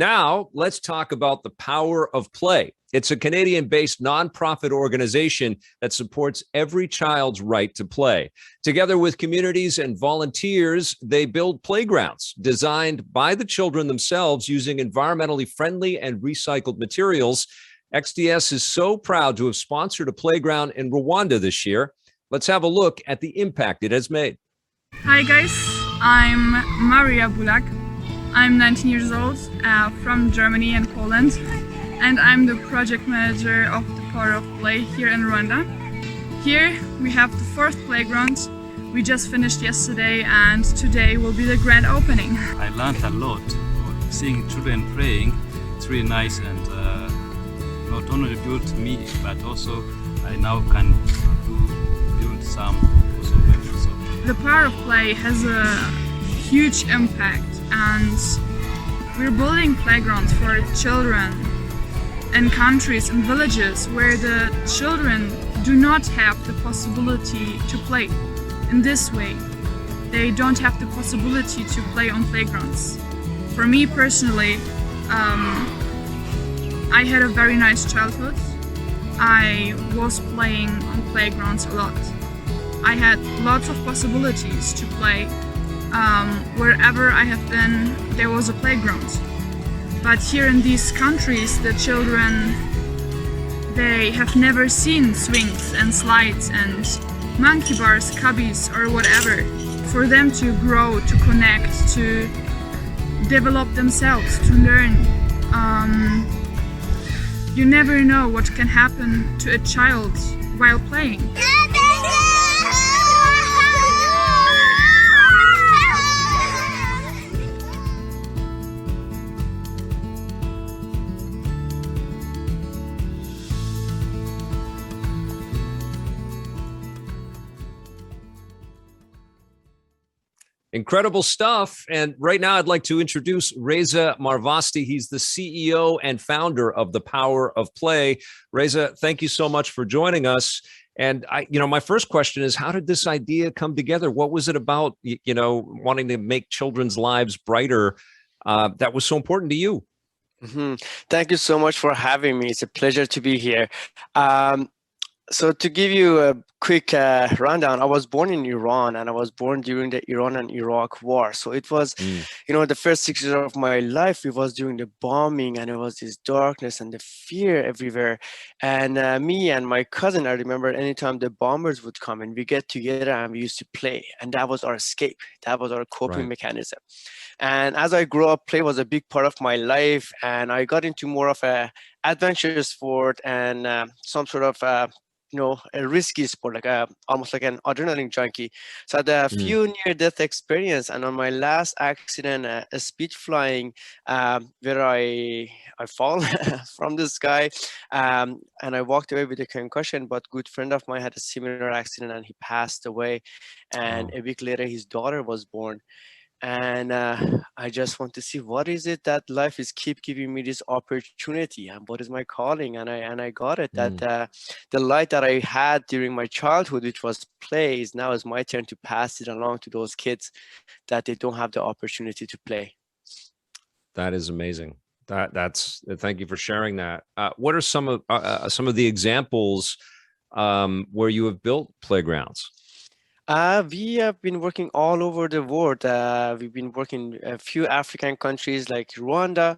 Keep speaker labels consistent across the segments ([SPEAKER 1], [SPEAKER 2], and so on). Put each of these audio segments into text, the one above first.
[SPEAKER 1] Now, let's talk about the power of play. It's a Canadian-based nonprofit organization that supports every child's right to play. Together with communities and volunteers, they build playgrounds designed by the children themselves using environmentally friendly and recycled materials. XDS is so proud to have sponsored a playground in Rwanda this year. Let's have a look at the impact it has made.
[SPEAKER 2] Hi guys, I'm Maria Bulak. I'm 19 years old, from Germany and Poland, and I'm the project manager of the Power of Play here in Rwanda. Here we have the fourth playground. We just finished yesterday and today will be the grand opening.
[SPEAKER 3] I learned a lot. Seeing children playing, it's really nice, and not only built me, but also I now can build some also.
[SPEAKER 2] The Power of Play has a huge impact, and we're building playgrounds for children in countries and villages where the children do not have the possibility to play in this way. They don't have the possibility to play on playgrounds. For me personally, I had a very nice childhood. I was playing on playgrounds a lot. I had lots of possibilities to play. Wherever I have been, there was a playground. But here in these countries, the children, they have never seen swings and slides and monkey bars, cubbies or whatever. For them to grow, to connect, to develop themselves, to learn. You never know what can happen to a child while playing.
[SPEAKER 1] Incredible stuff. And right now I'd like to introduce Reza Marvasti. He's the CEO and founder of the Power of Play. Reza, thank you so much for joining us. And my first question is, how did this idea come together? What was it about, wanting to make children's lives brighter that was so important to you?
[SPEAKER 4] Thank you so much for having me. It's a pleasure to be here. So to give you a quick rundown, I was born in Iran, and I was born during the Iran and Iraq war. So it was, the first 6 years of my life, it was during the bombing, and it was this darkness and the fear everywhere. And me and my cousin, I remember anytime the bombers would come and we get together and we used to play. And that was our escape. That was our coping mechanism. And as I grew up, play was a big part of my life. And I got into more of a adventure sport and some sort of a risky sport, like almost like an adrenaline junkie. So I had a few near-death experience, and on my last accident, a speed flying, where I fall from the sky, and I walked away with a concussion. But a good friend of mine had a similar accident, and he passed away. And a week later, his daughter was born. And I just want to see what is it that life is keep giving me this opportunity, and what is my calling. And I got it that the light that I had during my childhood, which was play, is now is my turn to pass it along to those kids that they don't have the opportunity to play.
[SPEAKER 1] That is amazing. Thank you for sharing that. What are some of the examples where you have built playgrounds?
[SPEAKER 4] We have been working all over the world. We've been working in a few African countries like Rwanda,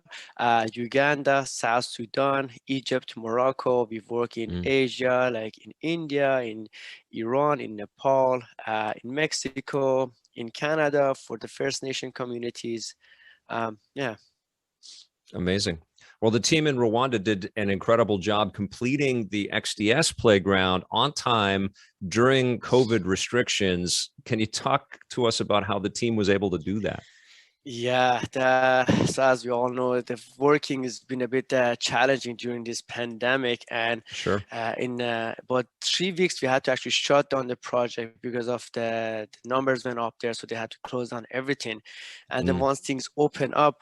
[SPEAKER 4] Uganda, South Sudan, Egypt, Morocco. We've worked in Asia, like in India, in Iran, in Nepal, in Mexico, in Canada for the First Nation communities. Yeah.
[SPEAKER 1] Amazing. Well, the team in Rwanda did an incredible job completing the XDS playground on time during COVID restrictions. Can you talk to us about how the team was able to do that?
[SPEAKER 4] Yeah, so as we all know, the working has been a bit challenging during this pandemic, and in about 3 weeks we had to actually shut down the project because of the numbers went up there, so they had to close down everything. And then once things open up,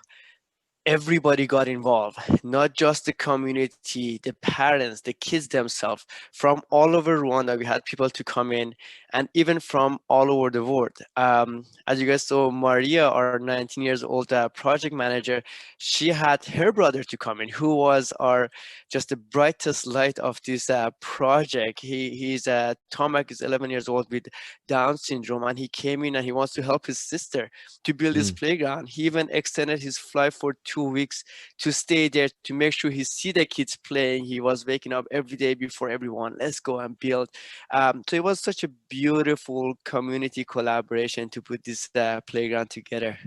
[SPEAKER 4] everybody got involved, not just the community, the parents, the kids themselves. From all over Rwanda, we had people to come in, and even from all over the world. As you guys saw, Maria, our 19 years old project manager, she had her brother to come in, who was our just the brightest light of this project. He's Tomek is 11 years old with Down syndrome, and he came in and he wants to help his sister to build this playground. He even extended his flight for 2 weeks to stay there to make sure he see the kids playing. He was waking up every day before everyone, let's go and build. So it was such a beautiful community collaboration to put this playground together.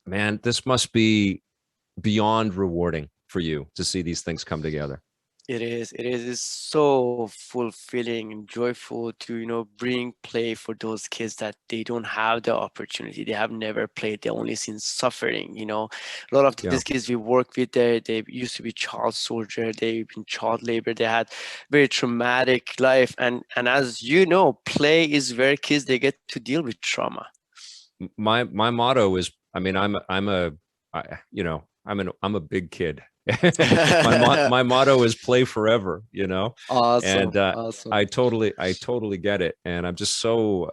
[SPEAKER 1] Man, this must be beyond rewarding for you to see these things come together.
[SPEAKER 4] It is. It's so fulfilling and joyful to, bring play for those kids that they don't have the opportunity. They have never played. They only seen suffering. A lot of these kids we work with, they used to be child soldier. They've been child labor. They had very traumatic life. And as you know, play is where kids, they get to deal with trauma.
[SPEAKER 1] My motto is, I mean, I'm a big kid. my motto is play forever,
[SPEAKER 4] Awesome.
[SPEAKER 1] And
[SPEAKER 4] awesome.
[SPEAKER 1] I totally get it. And I'm just so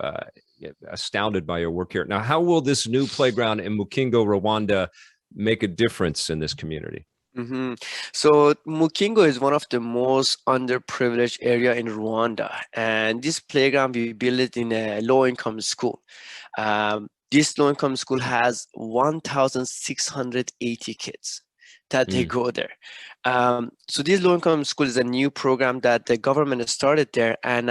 [SPEAKER 1] astounded by your work here. Now, how will this new playground in Mukingo, Rwanda make a difference in this community?
[SPEAKER 4] Mm-hmm. So Mukingo is one of the most underprivileged area in Rwanda, and this playground we built it in a low-income school. This low-income school has 1,680 kids that they go there. So this low-income school is a new program that the government started there, and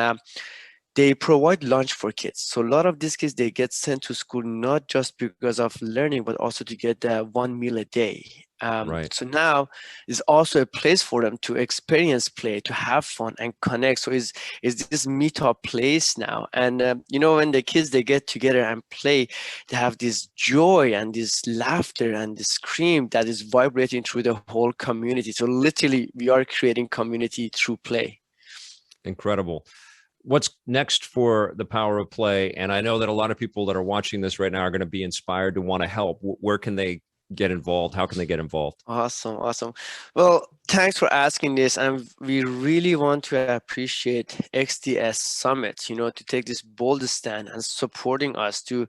[SPEAKER 4] they provide lunch for kids. So a lot of these kids, they get sent to school not just because of learning, but also to get one meal a day.
[SPEAKER 1] Right.
[SPEAKER 4] So now is also a place for them to experience play, to have fun and connect. So is this meetup place now? And when the kids, they get together and play, they have this joy and this laughter and this scream that is vibrating through the whole community. So literally, we are creating community through play.
[SPEAKER 1] Incredible. What's next for the Power of Play? And I know that a lot of people that are watching this right now are going to be inspired to want to help. Where can they get involved? How can they get involved?
[SPEAKER 4] Awesome. Well, thanks for asking this. And we really want to appreciate XDS Summit, to take this bold stand and supporting us to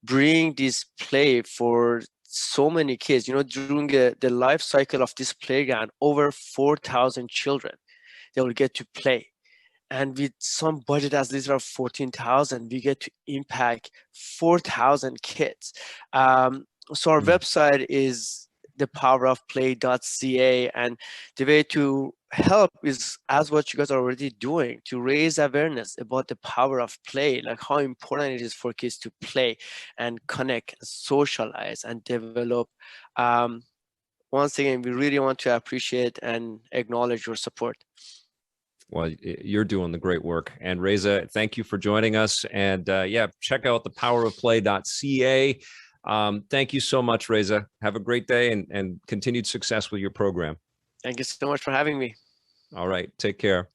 [SPEAKER 4] bring this play for so many kids. During the life cycle of this playground, over 4,000 children, they will get to play. And with some budget as little as 14,000, we get to impact 4,000 kids. So our website is thepowerofplay.ca, and the way to help is as what you guys are already doing, to raise awareness about the power of play, like how important it is for kids to play and connect, socialize, and develop. Once again, we really want to appreciate and acknowledge your support.
[SPEAKER 1] Well, you're doing the great work. And Reza, thank you for joining us. And check out thepowerofplay.ca. Thank you so much, Reza. Have a great day and continued success with your program.
[SPEAKER 4] Thank you so much for having me.
[SPEAKER 1] All right. Take care.